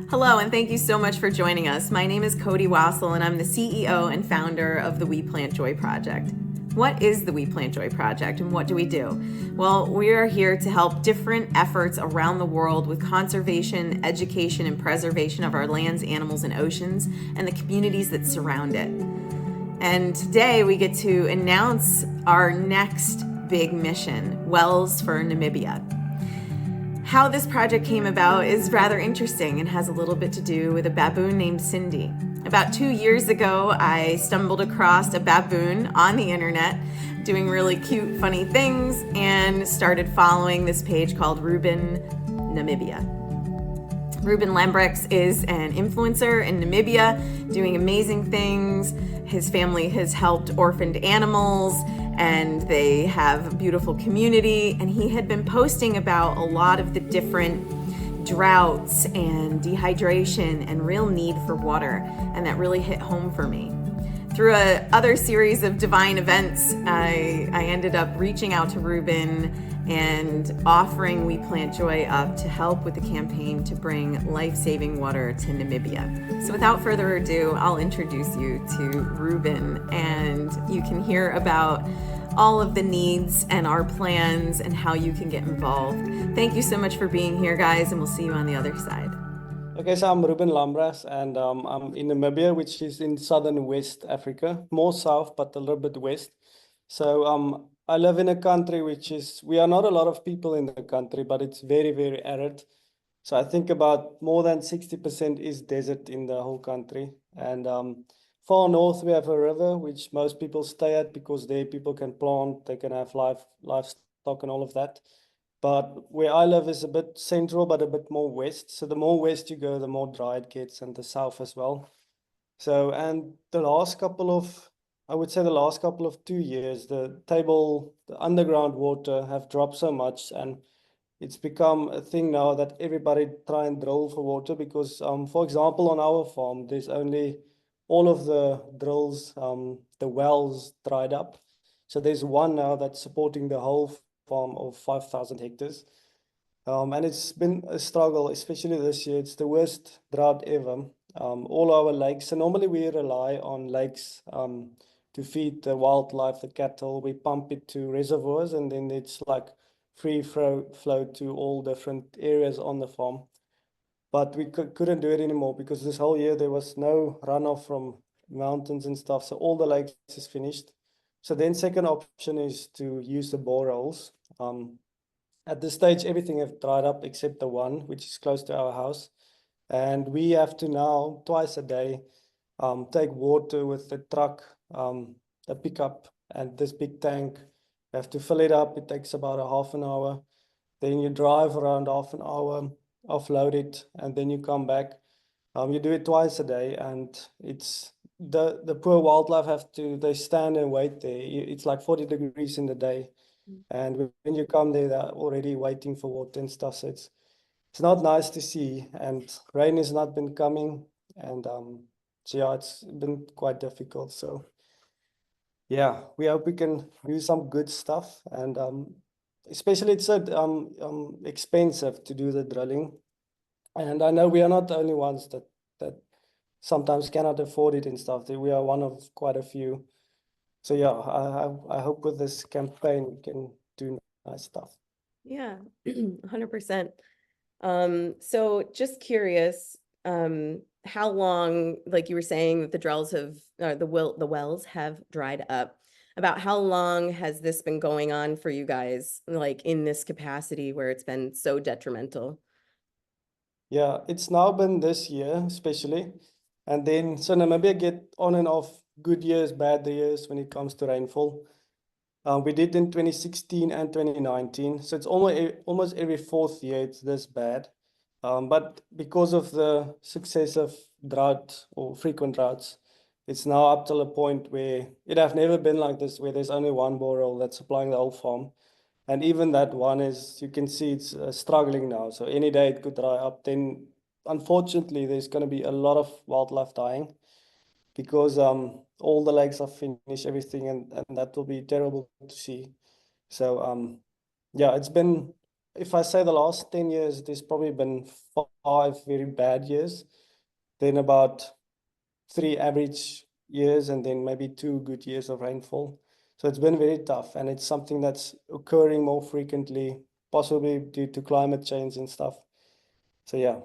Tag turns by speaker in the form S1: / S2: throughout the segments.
S1: Hello, and thank you so much for joining us. My name is Cody Wasial, and I'm the CEO and founder of the We Plant Joy Project. What is the We Plant Joy Project, and what do we do? Well, we are here to help different efforts around the world with conservation, education, and preservation of our lands, animals, and oceans, and the communities that surround it. And today we get to announce our next big mission, Wells for Namibia. How this project came about is rather interesting and has a little bit to do with a baboon named Cindy. About 2 years ago, I stumbled across a baboon on the internet doing really cute, funny things and started following this page called Ruben, Namibia. Ruben Lambrechts is an influencer in Namibia doing amazing things. His family has helped orphaned animals and they have a beautiful community. And he had been posting about a lot of the different droughts and dehydration and real need for water. And that really hit home for me. Through other series of divine events, I ended up reaching out to Ruben and offering We Plant Joy up to help with the campaign to bring life-saving water to Namibia. So without further ado, I'll introduce you to Ruben, and you can hear about all of the needs and our plans and how you can get involved. Thank you so much for being here, guys, and we'll see you on the other side.
S2: Okay, so I'm Ruben Lambrechts, and I'm in Namibia, which is in southern West Africa, more south, but a little bit west. So I live in a country we are not a lot of people in the country, but it's very, very arid. So I think about more than 60% is desert in the whole country. And far north, we have a river, which most people stay at because there people can plant, they can have livestock and all of that. But where I live is a bit central, but a bit more west. So the more west you go, the more dry it gets, and the south as well. So, and I would say the last couple of 2 years, the underground water have dropped so much, and it's become a thing now that everybody try and drill for water because, for example, on our farm, there's only all of the drills, the wells dried up. So there's one now that's supporting the whole farm of 5,000 hectares. And it's been a struggle, especially this year. It's the worst drought ever. All our lakes, so normally we rely on lakes to feed the wildlife, the cattle. We pump it to reservoirs, and then it's like free flow to all different areas on the farm. But we couldn't do it anymore because this whole year there was no runoff from mountains and stuff. So all the lakes is finished. So then second option is to use the boreholes. At this stage, everything have dried up except the one, which is close to our house. And we have to now, twice a day, take water with the truck, the pickup, and this big tank. You have to fill it up. It takes about a half an hour. Then you drive around half an hour, offload it, and then you come back. You do it twice a day, and it's the poor wildlife they stand and wait there. It's like 40 degrees in the day. And when you come there, they're already waiting for water and stuff. So it's not nice to see. And rain has not been coming. And so yeah, it's been quite difficult. So yeah, we hope we can do some good stuff. And especially it's so expensive to do the drilling. And I know we are not the only ones that sometimes cannot afford it and stuff. We are one of quite a few. So yeah, I hope with this campaign we can do nice stuff.
S1: Yeah, 100%. So just curious, how long, like you were saying, that the wells have dried up. About how long has this been going on for you guys, like in this capacity where it's been so detrimental?
S2: Yeah, it's now been this year especially. And then so Namibia get on and off good years, bad years when it comes to rainfall. We did in 2016 and 2019. So it's almost every fourth year it's this bad. But because of the successive drought or frequent droughts, it's now up to a point where it have never been like this, where there's only one borehole that's supplying the whole farm. And even that one is, you can see it's struggling now. So any day it could dry up. Then unfortunately, there's going to be a lot of wildlife dying because all the lakes are finished, everything, and that will be terrible to see. So yeah, it's been if I say the last 10 years, there's probably been 5 very bad years, then about 3 average years, and then maybe 2 good years of rainfall. So it's been very tough, and it's something that's occurring more frequently, possibly due to climate change and stuff. So yeah,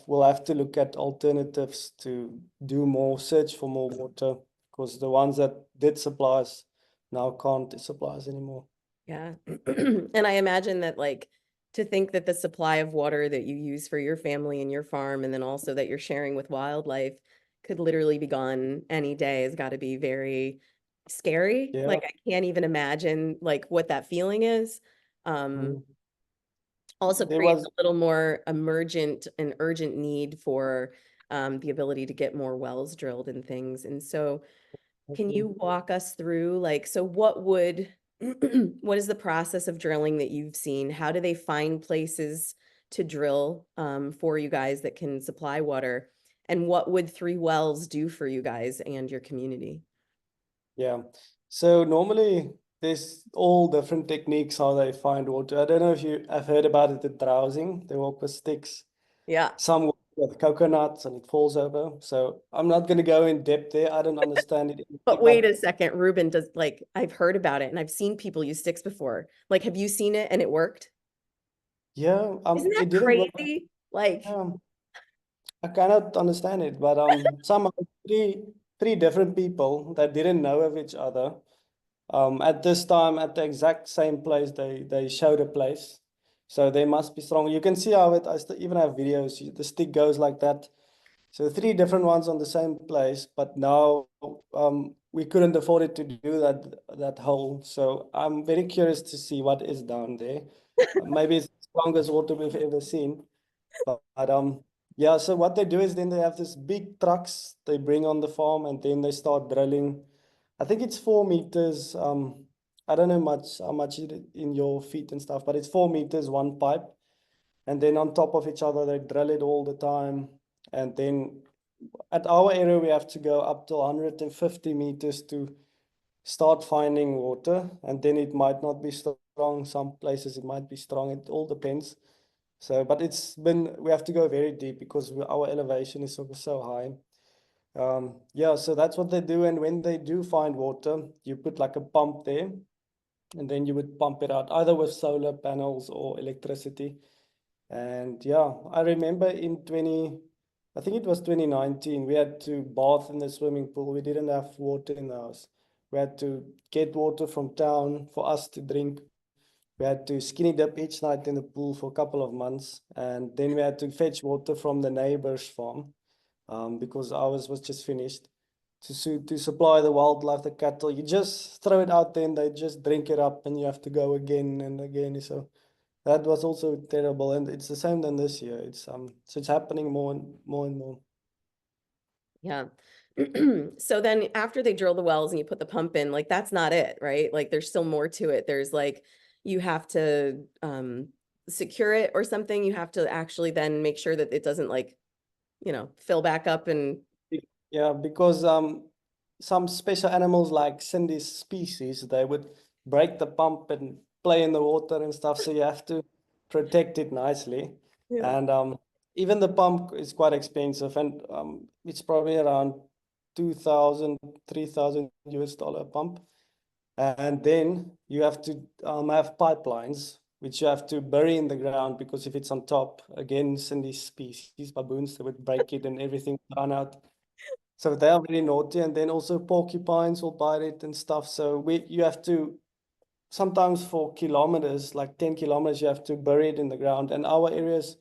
S2: we'll have to look at alternatives to do more, search for more water, because the ones that did supply us now can't supply us anymore.
S3: Yeah. And I imagine that, like, to think that the supply of water that you use for your family and your farm, and then also that you're sharing with wildlife, could literally be gone any day has got to be very scary.
S2: Yeah.
S3: Like, I can't even imagine like what that feeling is.
S2: Mm.
S3: Also
S2: There
S3: creates
S2: was,
S3: a little more emergent and urgent need for the ability to get more wells drilled and things. And so can you walk us through, like, so what would, what is the process of drilling that you've seen? How do they find places to drill for you guys that can supply water? And what would 3 wells do for you guys and your community?
S2: yeah. So normally there's all different techniques how they find water. I don't know if you have heard about it, the drowsing. They walk with sticks.
S3: Yeah.
S2: Some walk with coconuts and it falls over. So I'm not going to go in depth there. I don't understand it.
S3: But wait a second, Ruben, does, like, I've heard about it and I've seen people use sticks before. Like, have you seen it and it worked?
S2: Yeah,
S3: Isn't
S2: it
S3: that
S2: didn't work.
S3: crazy? Like,
S2: I cannot understand it, but some three different people that didn't know of each other. At this time, at the exact same place, they showed a place. So they must be strong. You can see how it, I still even have videos. The stick goes like that. So 3 different ones on the same place, but now we couldn't afford it to do that hole. So I'm very curious to see what is down there. Maybe it's the strongest water we've ever seen. But yeah, so what they do is then they have this big trucks they bring on the farm, and then they start drilling. I think it's 4 meters. I don't know how much it in your feet and stuff, but it's 4 meters, one pipe. And then on top of each other, they drill it all the time. And then at our area, we have to go up to 150 meters to start finding water. And then it might not be strong. Some places it might be strong. It all depends. So, but we have to go very deep because our elevation is so high. Yeah, so that's what they do. And when they do find water, you put like a pump there, and then you would pump it out either with solar panels or electricity. And yeah, I remember I think it was 2019, we had to bath in the swimming pool. We didn't have water in the house. We had to get water from town for us to drink. We had to skinny dip each night in the pool for a couple of months. And then we had to fetch water from the neighbor's farm because ours was just finished to supply the wildlife, the cattle. You just throw it out there and they just drink it up, and you have to go again and again. So that was also terrible. And it's the same than this year. So it's happening more and more and more.
S3: yeah. So then after they drill the wells and you put the pump in, like, that's not it, right? Like, there's still more to it. There's, like, you have to secure it or something. You have to actually then make sure that it doesn't, like, fill back up and
S2: Yeah, because some special animals like Cindy's species, they would break the pump and play in the water and stuff. So you have to protect it nicely.
S3: yeah.
S2: And even the pump is quite expensive, and it's probably around 2,000, 3,000 US dollar a pump. And then you have to have pipelines, which you have to bury in the ground, because if it's on top, again, Cindy's species, baboons, they would break it and everything would run out. So they are very naughty, and then also porcupines will bite it and stuff. So you have to sometimes for kilometers, like 10 kilometers, you have to bury it in the ground. And our area is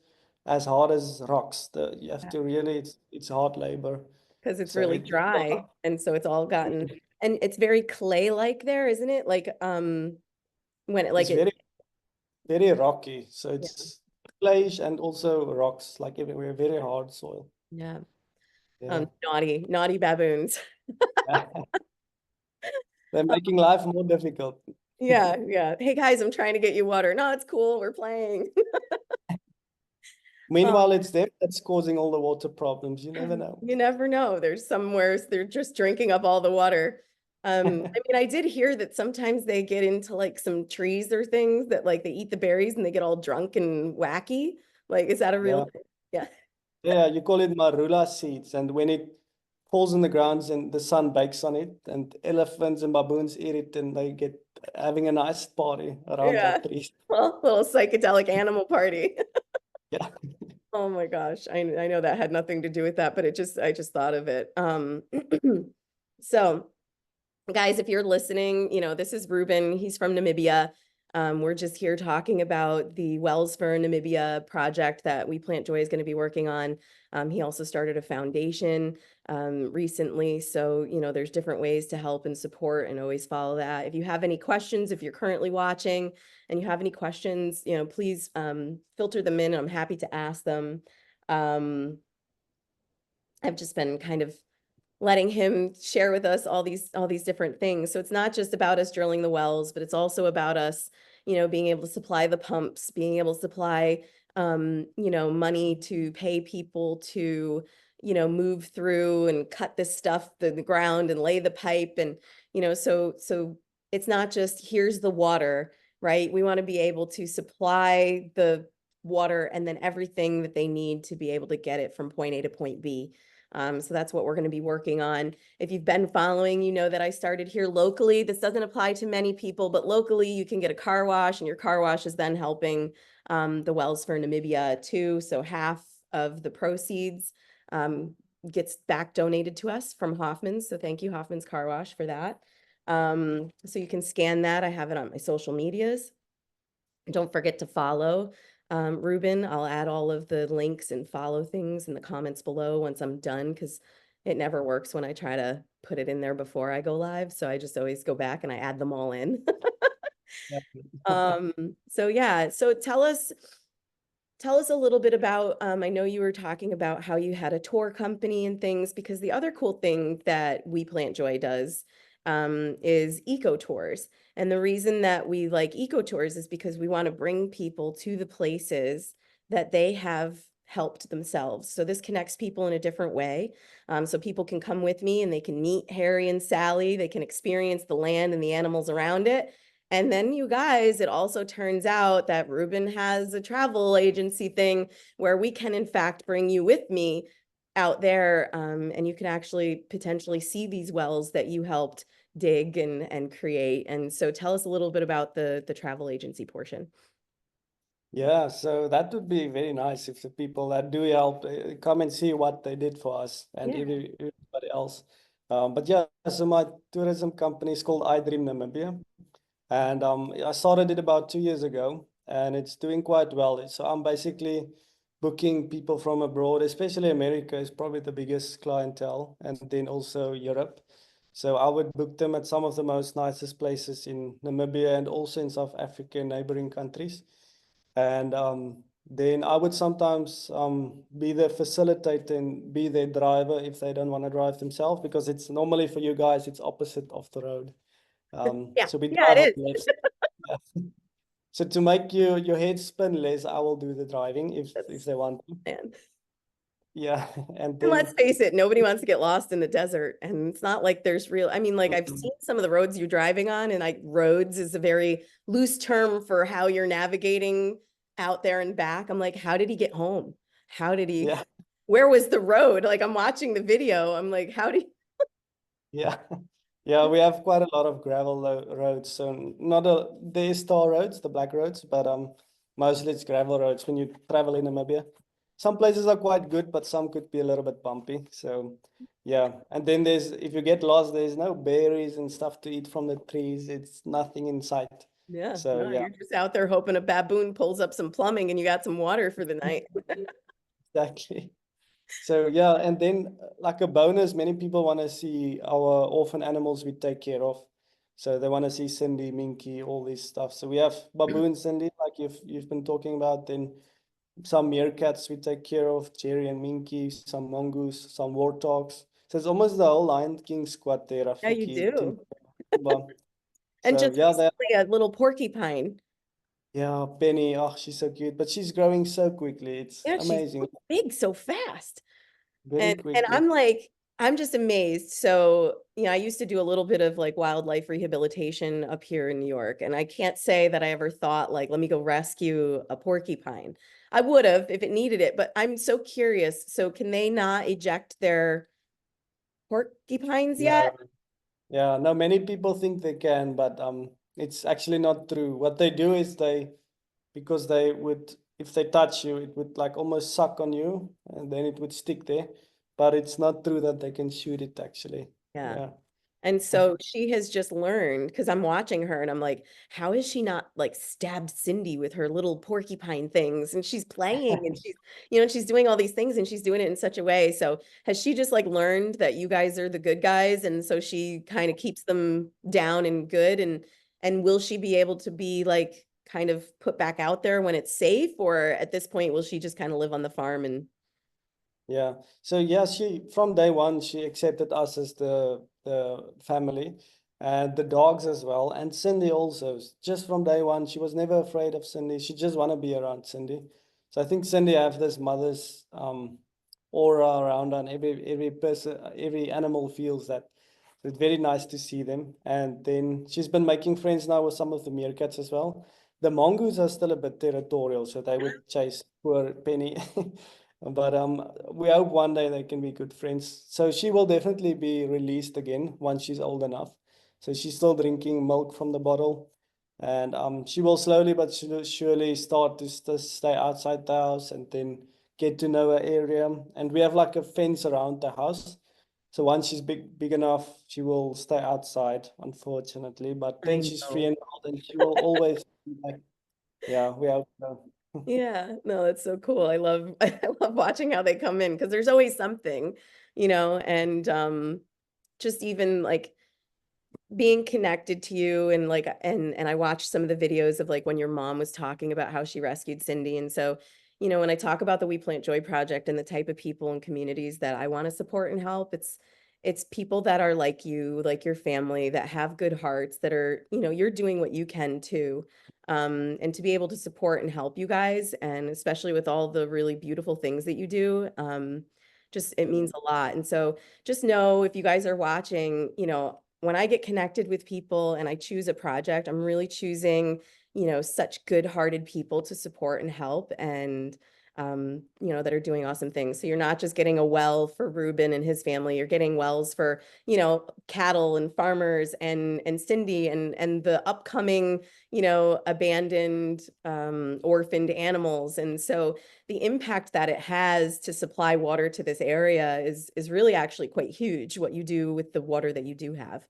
S2: as hard as rocks. You have to really, it's hard labor.
S3: Because it's
S2: So
S3: really dry, and so it's all gotten, and it's very clay-like there, isn't it? Like, when it, like,
S2: it's
S3: it,
S2: very rocky. So
S3: yeah.
S2: it's clayish and also rocks, like everywhere, very hard soil.
S3: Yeah.
S2: Yeah.
S3: Naughty baboons.
S2: They're making life more difficult.
S3: Yeah, yeah. Hey guys, I'm trying to get you water. No, it's cool. We're playing.
S2: Meanwhile, it's them that's causing all the water problems. You never know.
S3: You never know. There's somewhere they're just drinking up all the water. I mean, I did hear that sometimes they get into like some trees or things that like they eat the berries and they get all drunk and wacky. Like, is that a real
S2: Yeah.
S3: thing? Yeah.
S2: Yeah, you call it marula seeds, and when it falls in the ground and the sun bakes on it, and elephants and baboons eat it, and they get having a nice party around
S3: Yeah.
S2: that tree.
S3: Well, little psychedelic animal party.
S2: Yeah.
S3: Oh my gosh. I know that had nothing to do with that, but I just thought of it. So guys, if you're listening, this is Ruben. He's from Namibia. We're just here talking about the Wells for Namibia project that We Plant Joy is going to be working on. He also started a foundation recently. So, there's different ways to help and support, and always follow that. If you have any questions, if you're currently watching and you have any questions, please filter them in. I'm happy to ask them. I've just been kind of letting him share with us all these different things. So it's not just about us drilling the wells, but it's also about us, being able to supply the pumps, being able to supply, money to pay people to, move through and cut this stuff to the ground and lay the pipe. And, so it's not just here's the water, right? We want to be able to supply the water and then everything that they need to be able to get it from point A to point B. So that's what we're going to be working on. If you've been following, you know that I started here locally. This doesn't apply to many people, but locally you can get a car wash, and your car wash is then helping the Wells for Namibia too. So half of the proceeds gets back donated to us from Hoffman's. So thank you, Hoffman's Car Wash, for that. So you can scan that. I have it on my social medias. Don't forget to follow Ruben. I'll add all of the links and follow things in the comments below once I'm done, because it never works when I try to put it in there before I go live. So I just always go back and I add them all in. So yeah, so tell us a little bit about, I know you were talking about how you had a tour company and things, because the other cool thing that We Plant Joy does is eco tours. And the reason that we like eco tours is because we want to bring people to the places that they have helped themselves. So this connects people in a different way. So people can come with me and they can meet Harry and Sally. They can experience the land and the animals around it. And then you guys, it also turns out that Ruben has a travel agency thing where we can in fact bring you with me out there, and you can actually potentially see these wells that you helped dig and create. And so tell us a little bit about the travel agency portion.
S2: Yeah, so that would be very nice if the people that do help come and see what they did for us and
S3: Yeah.
S2: everybody else. But yeah, so my tourism company is called I Dream Namibia. And I started it about 2 years ago, and it's doing quite well. So I'm basically booking people from abroad, especially America is probably the biggest clientele, and then also Europe. So I would book them at some of the most nicest places in Namibia and also in South Africa and neighboring countries. And then I would sometimes be their facilitator and be their driver if they don't want to drive themselves, because it's normally for you guys, it's opposite of the road.
S3: Yeah,
S2: So we
S3: yeah,
S2: drive on
S3: it
S2: the
S3: is.
S2: left. Yeah. So to make your head spin less, I will do the driving if
S3: That's,
S2: they want to.
S3: man.
S2: Yeah, and
S3: And let's
S2: then
S3: face it, nobody wants to get lost in the desert. And it's not like there's real, I mean, like I've seen some of the roads you're driving on, and roads is a very loose term for how you're navigating out there and back. I'm like, how did he get home? How did he,
S2: yeah,
S3: where was the road? Like I'm watching the video. I'm like, how did
S2: yeah, yeah. We have quite a lot of gravel roads, so not the star roads, the black roads, but mostly it's gravel roads when you travel in Namibia. Some places are quite good, but some could be a little bit bumpy. So yeah, and then if you get lost, there's no berries and stuff to eat from the trees. It's nothing in sight.
S3: Yeah,
S2: So
S3: no,
S2: yeah,
S3: you're just out there hoping a baboon pulls up some plumbing and you got some water for the night.
S2: exactly. So yeah, and then like a bonus, many people want to see our orphan animals we take care of. So they want to see Cindy, Minky, all this stuff. So we have Baboon, Cindy, like you've been talking about. Then some meerkats we take care of, Jerry and Minky, some mongoose, some warthogs. So it's almost the whole Lion King squad there,
S3: Yeah, you
S2: Rafiki,
S3: do.
S2: Timba.
S3: And
S2: So
S3: just
S2: yeah,
S3: recently, a little porcupine.
S2: yeah, Penny, oh, she's so cute, but she's growing so quickly. It's
S3: Yeah, she's
S2: amazing,
S3: big so fast.
S2: very
S3: And
S2: quickly.
S3: I'm like, I'm just amazed. So, I used to do a little bit of like wildlife rehabilitation up here in New York, and I can't say that I ever thought like, let me go rescue a porcupine. I would have if it needed it, but I'm so curious. So, can they not eject their porcupines
S2: No,
S3: yet?
S2: yeah, no, many people think they can, but it's actually not true. What they do is because they would, if they touch you, it would like almost suck on you, and then it would stick there. But it's not true that they can shoot it actually.
S3: Yeah.
S2: Yeah.
S3: And so she has just learned because I'm watching her and I'm like, how is she not like stabbed Cindy with her little porcupine things? And she's playing and she's doing all these things and she's doing it in such a way. So has she just like learned that you guys are the good guys? And so she kind of keeps them down and good. And will she be able to be like kind of put back out there when it's safe? Or at this point, will she just kind of live on the farm and
S2: Yeah. So yeah, she from day one she accepted us as the family and the dogs as well. And Cindy also. Just from day one, she was never afraid of Cindy. She just want to be around Cindy. So I think Cindy have this mother's aura around her, and every person, every animal feels that. So it's very nice to see them. And then she's been making friends now with some of the meerkats as well. The mongoose are still a bit territorial, so they would chase poor Penny. But we hope one day they can be good friends. So she will definitely be released again once she's old enough. So she's still drinking milk from the bottle, and she will slowly but surely start to stay outside the house and then get to know her area. And we have like a fence around the house. So once she's big enough, she will stay outside, unfortunately. But then
S3: I
S2: she's free
S3: know.
S2: and wild, and she will always be like, yeah, we hope so.
S3: Yeah, no, it's so cool. I love I love watching how they come in because there's always something, and just even like being connected to you and like and I watched some of the videos of like when your mom was talking about how she rescued Cindy. And so, when I talk about the We Plant Joy project and the type of people and communities that I want to support and help, it's people that are like you, like your family, that have good hearts, that are, you're doing what you can too. And to be able to support and help you guys, and especially with all the really beautiful things that you do, just it means a lot. And so just know if you guys are watching, when I get connected with people and I choose a project, I'm really choosing, such good-hearted people to support and help and that are doing awesome things. So you're not just getting a well for Ruben and his family, you're getting wells for, cattle and farmers and Cindy and the upcoming, abandoned orphaned animals. And so the impact that it has to supply water to this area is really actually quite huge, what you do with the water that you do have.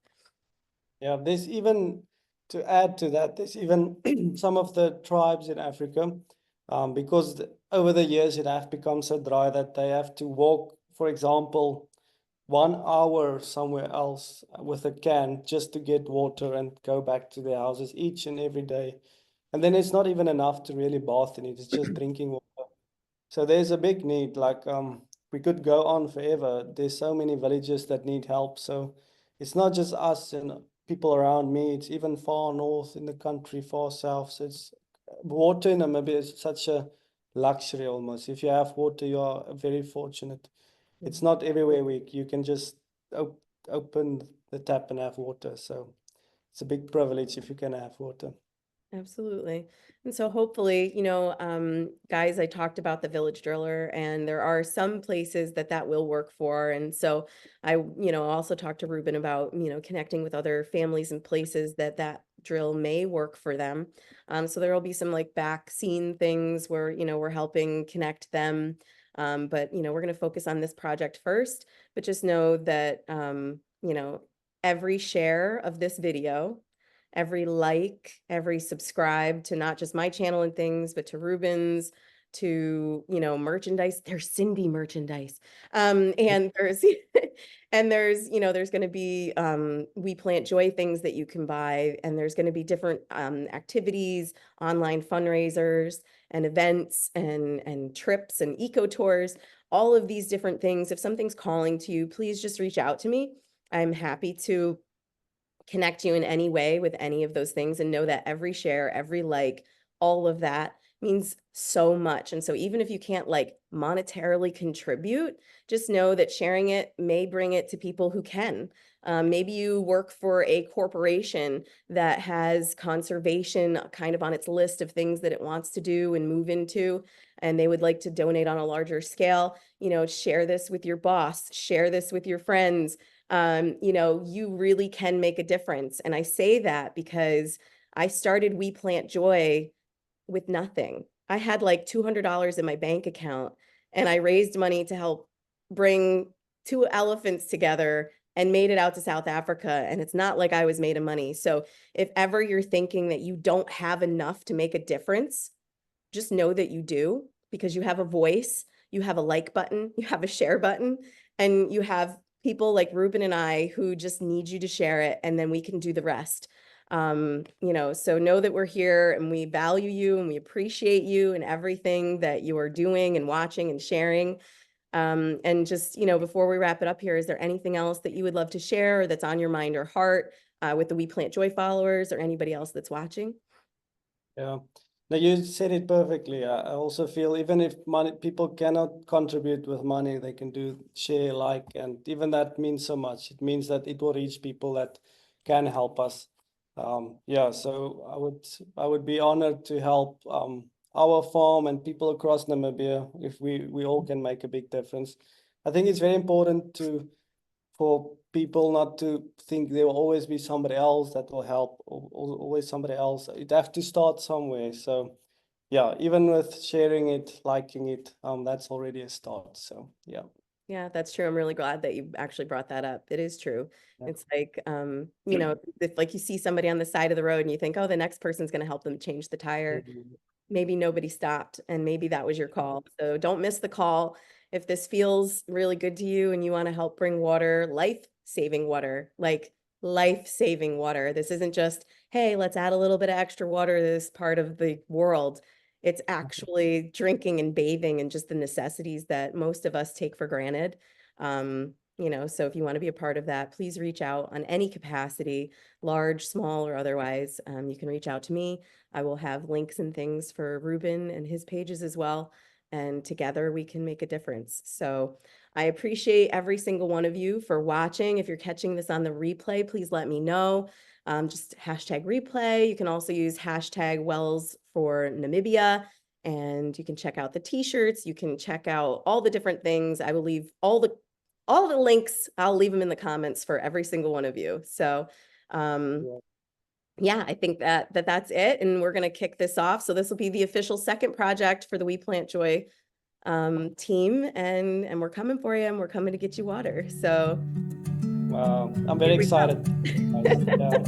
S2: Yeah, there's even, to add to that, there's even some of the tribes in Africa, because over the years it have become so dry that they have to walk, for example, 1 hour somewhere else with a can just to get water and go back to their houses each and every day. And then it's not even enough to really bath in it. It's just drinking water. So there's a big need. Like we could go on forever. There's so many villages that need help. So it's not just us and people around me. It's even far north in the country, far south. So it's water in Namibia is such a luxury almost. If you have water, you are very fortunate. It's not everywhere you can just open the tap and have water. So it's a big privilege if you can have water.
S3: Absolutely. And so hopefully, guys, I talked about the village driller and there are some places that will work for. And so I, also talked to Ruben about, connecting with other families and places that drill may work for them. So there will be some like back scene things where, we're helping connect them. But, we're going to focus on this project first, but just know that, every share of this video, every like, every subscribe to not just my channel and things, but to Ruben's, to, merchandise. There's Cindy merchandise. And there's, and there's going to be, We Plant Joy things that you can buy. And there's going to be different, activities, online fundraisers and events and trips and eco tours, all of these different things. If something's calling to you, please just reach out to me. I'm happy to connect you in any way with any of those things, and know that every share, every like, all of that means so much. And so even if you can't like monetarily contribute, just know that sharing it may bring it to people who can. Maybe you work for a corporation that has conservation kind of on its list of things that it wants to do and move into, and they would like to donate on a larger scale. You know, share this with your boss, share this with your friends. You know, you really can make a difference. And I say that because I started We Plant Joy with nothing. I had like $200 in my bank account, and I raised money to help bring 2 elephants together and made it out to South Africa. And it's not like I was made of money. So if ever you're thinking that you don't have enough to make a difference, just know that you do, because you have a voice, you have a like button, you have a share button, and you have people like Ruben and I who just need you to share it, and then we can do the rest. You know, so know that we're here and we value you and we appreciate you and everything that you are doing and watching and sharing. And just, you know, before we wrap it up here, is there anything else that you would love to share or that's on your mind or heart with the We Plant Joy followers or anybody else that's watching?
S2: Yeah. No, you said it perfectly. I also feel even if people cannot contribute with money, they can do share, like, and even that means so much. It means that it will reach people that can help us. Yeah, so I would be honored to help our farm and people across Namibia if we all can make a big difference. I think it's very important for people not to think there will always be somebody else that will help, or always somebody else. It have to start somewhere. So yeah, even with sharing it, liking it, that's already a start. So yeah.
S3: Yeah, that's true. I'm really glad that you actually brought that up. It is true.
S2: Yeah.
S3: It's like, you know, if like you see somebody on the side of the road and you think, oh, the next person's going to help them change the tire, maybe nobody stopped and maybe that was your call. So don't miss the call. If this feels really good to you and you want to help bring water, life-saving water, like life-saving water. This isn't just, hey, let's add a little bit of extra water to this part of the world. It's actually drinking and bathing and just the necessities that most of us take for granted. You know, so if you want to be a part of that, please reach out on any capacity, large, small, or otherwise. You can reach out to me. I will have links and things for Ruben and his pages as well. And together we can make a difference. So I appreciate every single one of you for watching. If you're catching this on the replay, please let me know. Just hashtag replay. You can also use hashtag Wells for Namibia, and you can check out the t-shirts. You can check out all the different things. I will leave all the links. I'll leave them in the comments for every single one of you. So, yeah, I think that's it. And we're going to kick this off. So this will be the official second project for the We Plant Joy team. And we're coming for you, and we're coming to get you water. So
S2: I'm very excited. Yeah.